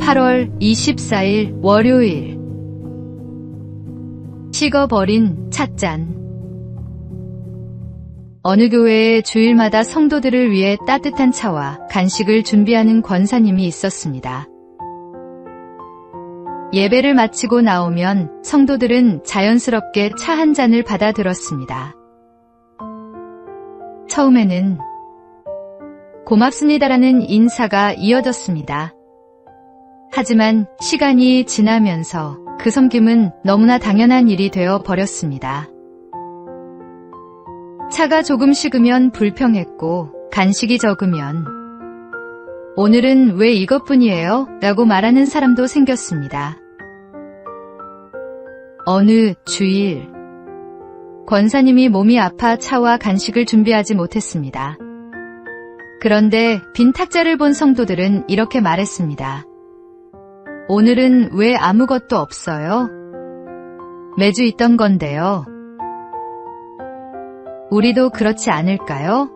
8월 24일 월요일. 식어버린 찻잔. 어느 교회에 주일마다 성도들을 위해 따뜻한 차와 간식을 준비하는 권사님이 있었습니다. 예배를 마치고 나오면 성도들은 자연스럽게 차 한 잔을 받아 들었습니다. 처음에는 고맙습니다라는 인사가 이어졌습니다. 하지만 시간이 지나면서 그 섬김은 너무나 당연한 일이 되어 버렸습니다. 차가 조금 식으면 불평했고 간식이 적으면 오늘은 왜 이것뿐이에요? 라고 말하는 사람도 생겼습니다. 어느 주일, 권사님이 몸이 아파 차와 간식을 준비하지 못했습니다. 그런데 빈 탁자를 본 성도들은 이렇게 말했습니다. 오늘은 왜 아무것도 없어요? 매주 있던 건데요. 우리도 그렇지 않을까요?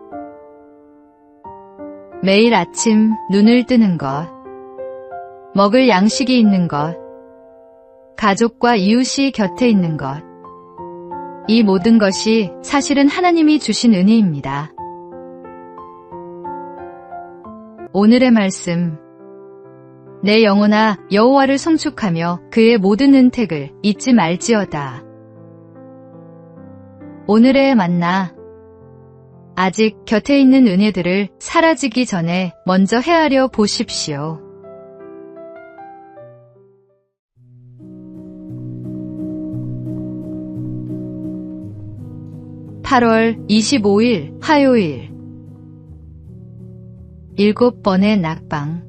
매일 아침 눈을 뜨는 것, 먹을 양식이 있는 것, 가족과 이웃이 곁에 있는 것, 이 모든 것이 사실은 하나님이 주신 은혜입니다. 오늘의 말씀. 내 영혼아 여호와를 송축하며 그의 모든 은택을 잊지 말지어다. 오늘의 만나. 아직 곁에 있는 은혜들을 사라지기 전에 먼저 헤아려 보십시오. (8월 25일) 화요일. 7번의 낙방.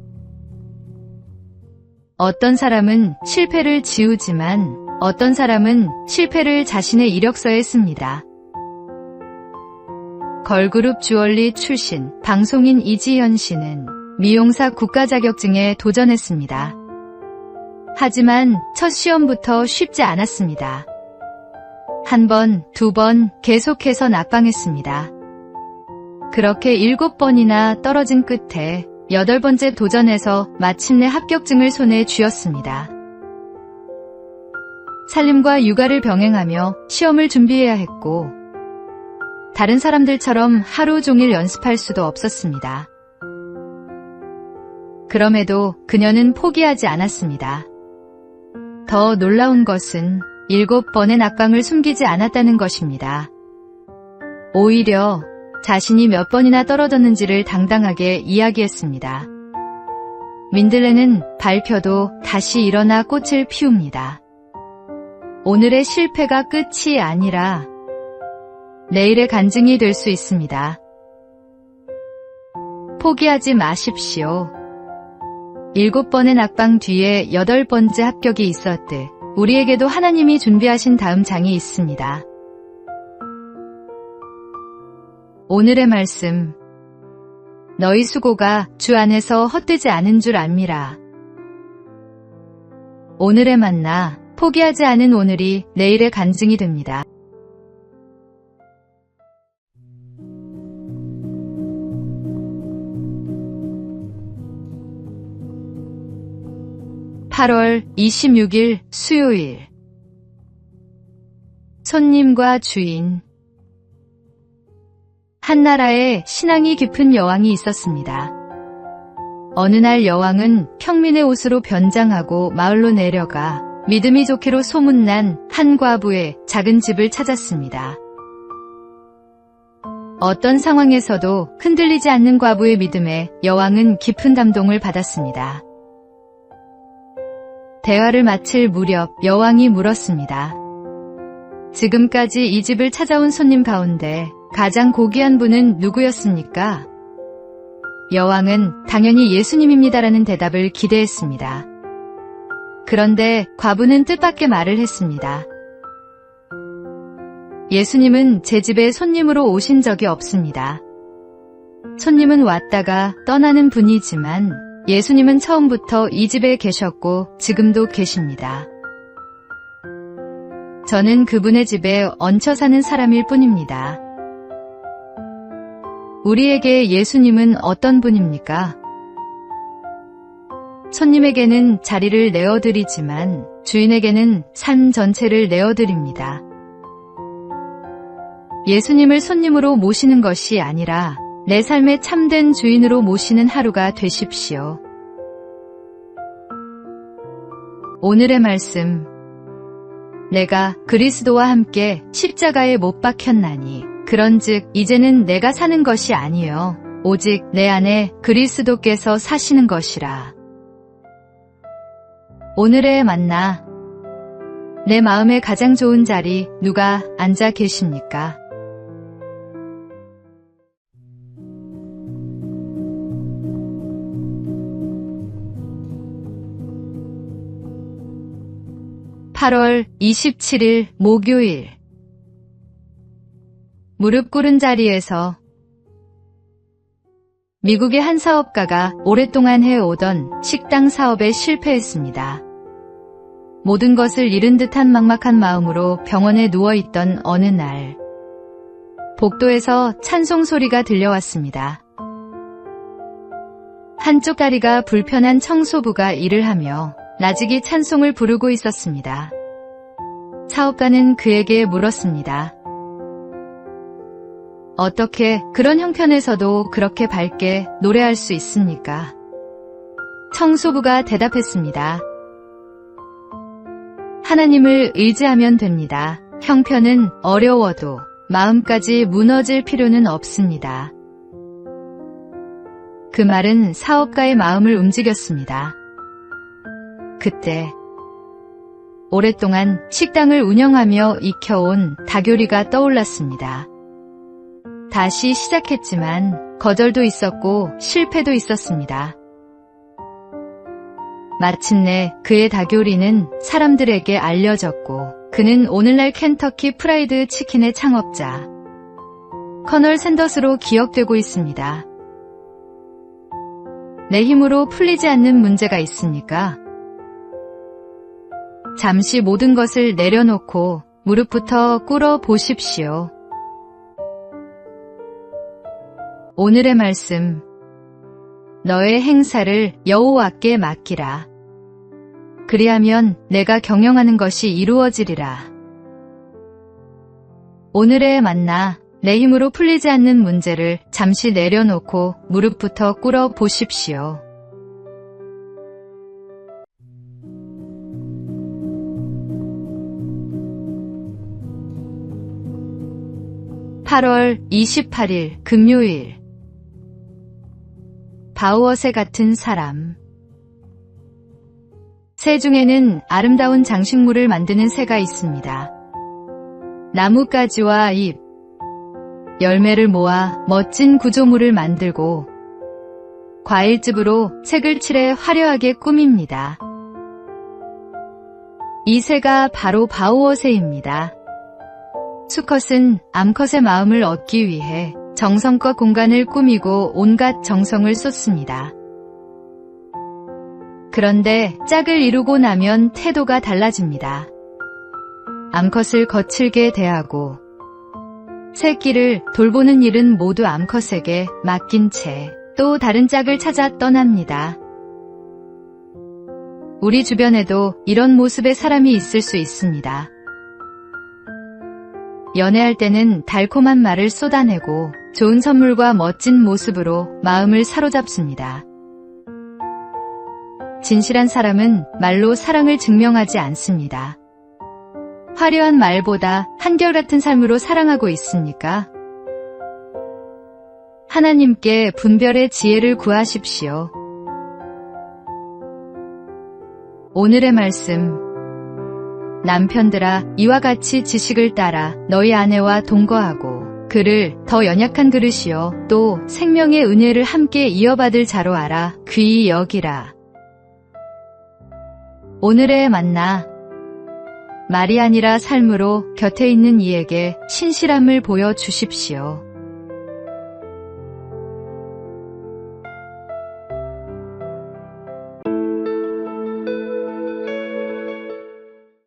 어떤 사람은 실패를 지우지만 어떤 사람은 실패를 자신의 이력서에 씁니다. 걸그룹 주얼리 출신 방송인 이지현 씨는 미용사 국가 자격증에 도전했습니다. 하지만 첫 시험부터 쉽지 않았습니다. 한 번, 두 번 계속해서 낙방했습니다. 그렇게 7번이나 떨어진 끝에 8번째 도전에서 마침내 합격증을 손에 쥐었습니다. 살림과 육아를 병행하며 시험을 준비해야 했고 다른 사람들처럼 하루 종일 연습할 수도 없었습니다. 그럼에도 그녀는 포기하지 않았습니다. 더 놀라운 것은 7번의 낙방을 숨기지 않았다는 것입니다. 오히려 자신이 몇 번이나 떨어졌는지를 당당하게 이야기했습니다. 민들레는 밟혀도 다시 일어나 꽃을 피웁니다. 오늘의 실패가 끝이 아니라 내일의 간증이 될 수 있습니다. 포기하지 마십시오. 7번의 낙방 뒤에 8번째 합격이 있었듯 우리에게도 하나님이 준비하신 다음 장이 있습니다. 오늘의 말씀. 너희 수고가 주 안에서 헛되지 않은 줄 압니다. 오늘의 만나. 포기하지 않은 오늘이 내일의 간증이 됩니다. (8월 26일) 수요일. 손님과 주인. 한 나라에 신앙이 깊은 여왕이 있었습니다. 어느 날 여왕은 평민의 옷으로 변장하고 마을로 내려가 믿음이 좋기로 소문난 한 과부의 작은 집을 찾았습니다. 어떤 상황에서도 흔들리지 않는 과부의 믿음에 여왕은 깊은 감동을 받았습니다. 대화를 마칠 무렵 여왕이 물었습니다. 지금까지 이 집을 찾아온 손님 가운데 가장 고귀한 분은 누구였습니까? 여왕은 당연히 예수님입니다라는 대답을 기대했습니다. 그런데 과부는 뜻밖의 말을 했습니다. 예수님은 제 집에 손님으로 오신 적이 없습니다. 손님은 왔다가 떠나는 분이지만 예수님은 처음부터 이 집에 계셨고 지금도 계십니다. 저는 그분의 집에 얹혀 사는 사람일 뿐입니다. 우리에게 예수님은 어떤 분입니까? 손님에게는 자리를 내어드리지만 주인에게는 삶 전체를 내어드립니다. 예수님을 손님으로 모시는 것이 아니라 내 삶의 참된 주인으로 모시는 하루가 되십시오. 오늘의 말씀. 내가 그리스도와 함께 십자가에 못 박혔나니 그런즉 이제는 내가 사는 것이 아니요 오직 내 안에 그리스도께서 사시는 것이라. 오늘의 만나. 내 마음의 가장 좋은 자리 누가 앉아 계십니까? (8월 27일) 목요일. 무릎 꿇은 자리에서. 미국의 한 사업가가 오랫동안 해오던 식당 사업에 실패했습니다. 모든 것을 잃은 듯한 막막한 마음으로 병원에 누워있던 어느 날, 복도에서 찬송 소리가 들려왔습니다. 한쪽 다리가 불편한 청소부가 일을 하며 나직이 찬송을 부르고 있었습니다. 사업가는 그에게 물었습니다. 어떻게 그런 형편에서도 그렇게 밝게 노래할 수 있습니까? 청소부가 대답했습니다. 하나님을 의지하면 됩니다. 형편은 어려워도 마음까지 무너질 필요는 없습니다. 그 말은 사업가의 마음을 움직였습니다. 그때 오랫동안 식당을 운영하며 익혀온 다교리가 떠올랐습니다. 다시 시작했지만 거절도 있었고 실패도 있었습니다. 마침내 그의 다교리는 사람들에게 알려졌고 그는 오늘날 켄터키 프라이드 치킨의 창업자 커널 샌더스로 기억되고 있습니다. 내 힘으로 풀리지 않는 문제가 있습니까? 잠시 모든 것을 내려놓고 무릎부터 꿇어 보십시오. 오늘의 말씀. 너의 행사를 여호와께 맡기라. 그리하면 내가 경영하는 것이 이루어지리라. 오늘의 만나. 내 힘으로 풀리지 않는 문제를 잠시 내려놓고 무릎부터 꿇어 보십시오. (8월 28일) 금요일. 바우어새 같은 사람. 새 중에는 아름다운 장식물을 만드는 새가 있습니다. 나뭇가지와 잎, 열매를 모아 멋진 구조물을 만들고 과일즙으로 색을 칠해 화려하게 꾸밉니다. 이 새가 바로 바우어새입니다. 수컷은 암컷의 마음을 얻기 위해 정성껏 공간을 꾸미고 온갖 정성을 쏟습니다. 그런데 짝을 이루고 나면 태도가 달라집니다. 암컷을 거칠게 대하고 새끼를 돌보는 일은 모두 암컷에게 맡긴 채 또 다른 짝을 찾아 떠납니다. 우리 주변에도 이런 모습의 사람이 있을 수 있습니다. 연애할 때는 달콤한 말을 쏟아내고 좋은 선물과 멋진 모습으로 마음을 사로잡습니다. 진실한 사람은 말로 사랑을 증명하지 않습니다. 화려한 말보다 한결같은 삶으로 사랑하고 있습니까? 하나님께 분별의 지혜를 구하십시오. 오늘의 말씀. 남편들아, 이와 같이 지식을 따라 너희 아내와 동거하고 그를 더 연약한 그릇이요 또 생명의 은혜를 함께 이어받을 자로 알아 귀히 여기라. 오늘의 만나. 말이 아니라 삶으로 곁에 있는 이에게 신실함을 보여주십시오.